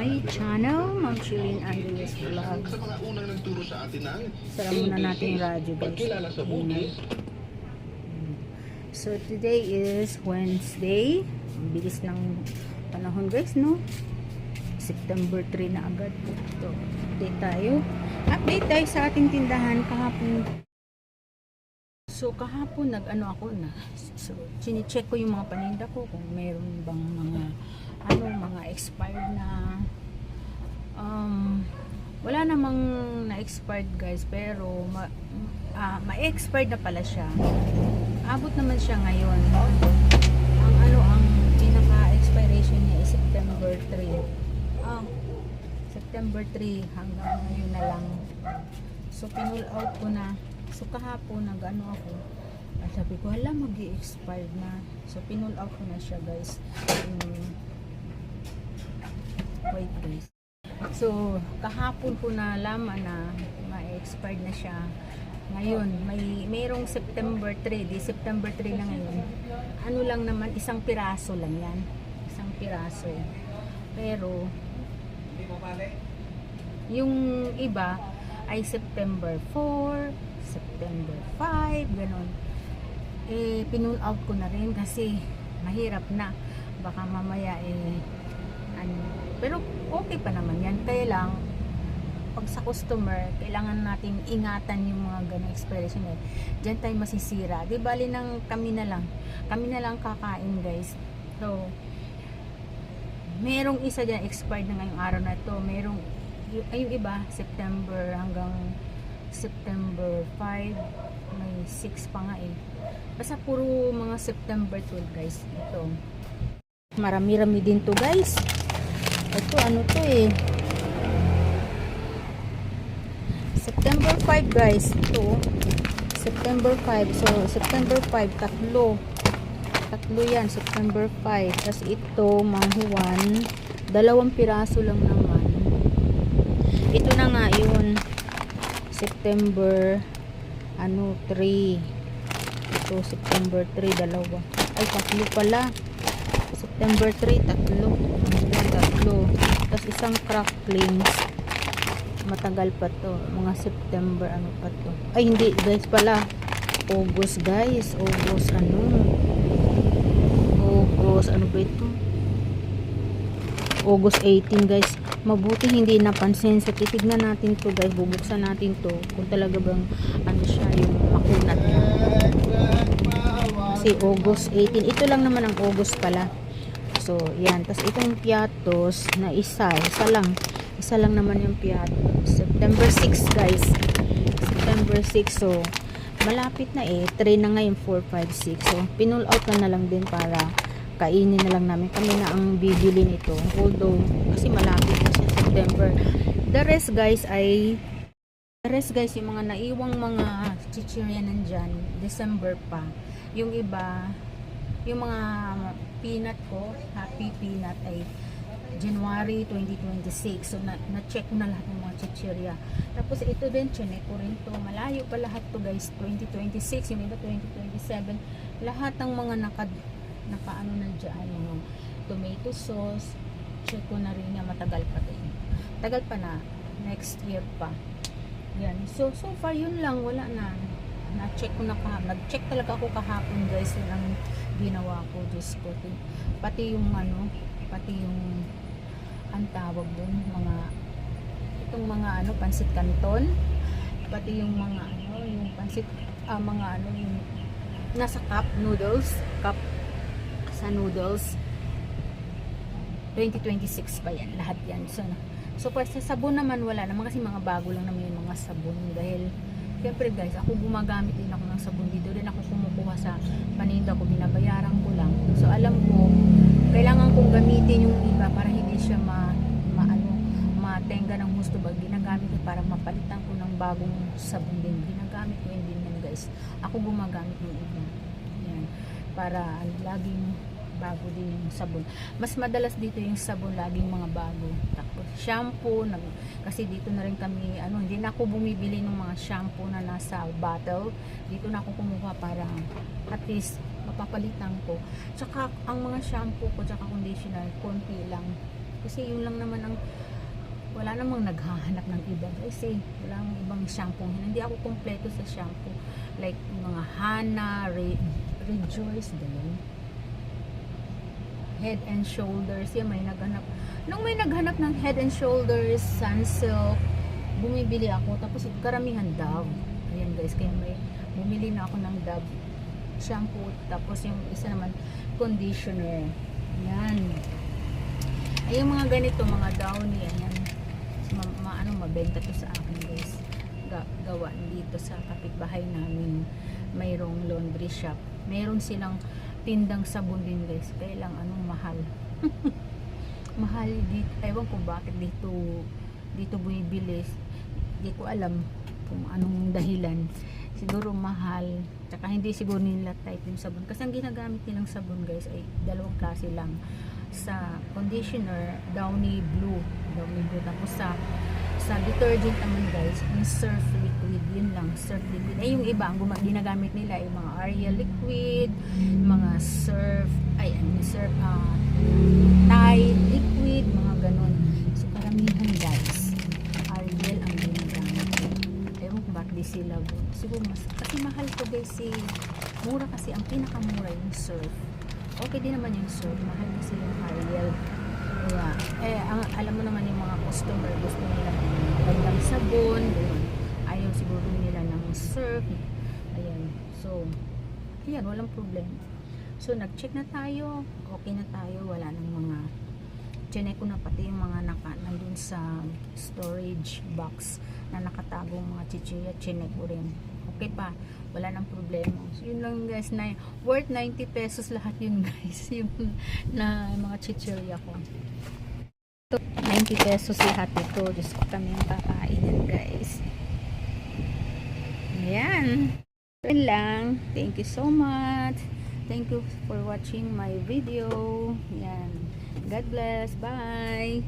my channel, Ma'am Chilin Andres Vlog. Sa mga unang nagturo sa atin ng Sara muna natin yung radyo, guys. pagkilala sa buhay. So today is Wednesday. Ang bilis ng panahon, guys, no? September 3 na agad. So, update tayo. Update tayo sa ating tindahan kahapon. So kahapon nag-ano ako na. So chine-check ko yung mga paninda ko kung mayroon bang mga expired na wala namang na-expired, guys, pero ma-expired na pala siya. Abot naman siya ngayon. Ang pinaka-expiration niya is September 3. September 3 hanggang ngayon na lang. So pinull out ko na. So kahapon nag-ano ako. Sabi ko, hala, mag-i-expired na. So pinull out ko na siya, guys. Wait, guys. So kahapon ko na nalaman na ma-expired na siya. Ngayon, mayroong September 3. Di September 3 na ngayon. Ano lang naman, isang piraso lang yan. Isang piraso. Pero yung iba ay September 4, September 5, ganon. Pinull out ko na rin kasi mahirap na. Baka mamaya pero okay pa naman yan. Kaya lang, pag sa customer, kailangan natin ingatan yung mga ganong expiration eh. Diyan tayo masisira. Di bali nang kami na lang kakain, guys. So, merong isa dyan expired na ngayong araw na to. Merong yung iba September hanggang September 5, may 6 pa nga eh. Basta puro mga September 12, guys. Ito marami-rami din to, guys. Ito ano to eh, September 5, guys. Ito September 5. So September 5, tatlo yan, September 5. Tapos ito Manghuan, 2 piraso lang naman. Ito na nga yun, September 3. Ito September 3, 2. Ay, 3 pala. September 3, 3. Tapos isang cracklings, matagal pa to, mga September pa to. Ay, hindi, guys, pala August, guys. August ano ba ito? August 18, guys. Mabuti hindi napansin. So titignan natin to, guys. Bubuksan natin to kung talaga bang siya yung makunat niya. Kasi August 18. Ito lang naman ang August pala. So yan. Tapos itong piatos na isa lang naman yung piatos. September 6, guys. September 6. So malapit na 3 na ngayon, 4, 5, 6. So pinull out na lang din para kainin na lang namin. Kami na ang bibili nito. Although, kasi malapit na siya September. The rest, guys, yung mga naiwang mga chichirya nandyan, December pa. Yung iba, yung mga peanut ko, Happy Peanut, ay January 2026. So, na-check ko na lahat ng mga chichirya. Tapos, ito din, chinek ko rin to. Malayo pa lahat to, guys. 2026, yung iba 2027. Lahat ng mga nakaano na dyan, mga tomato sauce, check ko na rin na matagal pa din. Tagal pa na, next year pa. Yan. So far yun lang, wala na. Na-check ko na nag-check talaga ako kahapon, guys, yun ang ginawa ko, Diyos ko. Pati yung ang tawag dun, itong mga pansit canton, pati yung mga yung pansit, yung nasa cup noodles, sa noodles, 2026 pa yan, lahat yan. So sa sabon naman, wala naman kasi mga bago lang naman yung mga sabon. Dahil siyempre, guys, ako gumagamit din ako ng sabon dito, din ako kumukuha sa paninda ko, binabayaran ko lang. So alam ko, kailangan kong gamitin yung iba para hindi siya matenga ng gusto ba. Ginagamit ko para mapalitan ko ng bagong sabon din. Ginagamit ko yun din yan, guys. Ako gumagamit ng iba. Yan. Para laging bago din yung sabon. Mas madalas dito yung sabon, laging mga bago. Tapos shampoo, kasi dito na rin kami, hindi na ako bumibili ng mga shampoo na nasa bottle. Dito na ako kumuha para at least mapapalitan ko. Tsaka ang mga shampoo ko tsaka conditioner, konti lang. Kasi yun lang naman ang, wala namang naghahanap ng iba guys eh. Wala namang ibang shampoo. Hindi ako kompleto sa shampoo. Like mga Hana, Rejoice, ganun. Head and Shoulders. Yan, may naghanap. Nung may naghanap ng Head and Shoulders, Sunsilk, bumibili ako. Tapos karamihan Dove. Ayan guys, kaya may bumili na ako ng Dove shampoo. Tapos yung isa naman, conditioner. Ayan. Ay, yung mga ganito, mga Downy, ayan. Mabenta to sa akin guys. Gawa dito sa kapitbahay namin. Mayroong laundry shop. Mayroon silang tindang sabon din guys. Kaya lang mahal. Mahal dito. Ewan ko bakit dito bumibili. Hindi ko alam kung anong dahilan. Siguro mahal. Tsaka hindi siguro nila type yung sabon. Kasi ang ginagamit nilang sabon guys ay dalawang klase lang. Sa conditioner, Downy Blue. Tapos sa detergent naman guys, yung Surf Liquid. Yun lang, Surf Liquid. Eh yung iba, ang ginagamit nila ay mga Ariel Liquid, mga Surf Tide Liquid, mga ganun. So karamihan guys, Ariel ang ginagamit. Ewan kung bakit di sila. Siguro kasi mahal to guys eh. Mura kasi, ang pinakamura yung Surf. Okay din naman yung Surf, mahal kasi yung Ariel. Kaya, alam mo naman yung mga customer, gusto nila ng gandang sabon, ayaw siguro nila ng Surf. Ayan, so ayan, walang problema. So nag-check na tayo, okay na tayo, wala nang mga, chinek ko na pati yung mga nandun sa storage box na nakatagong mga chichirya, chinek ko rin. Okay pa, wala nang problema. So, yun lang guys, worth 90 pesos lahat yun guys, yung na mga chichirya ko. 90 pesos lahat ito. Diyos ko, kami yung kakainin guys. Ayan. Yun lang. Thank you so much. Thank you for watching my video. Ayan. God bless. Bye.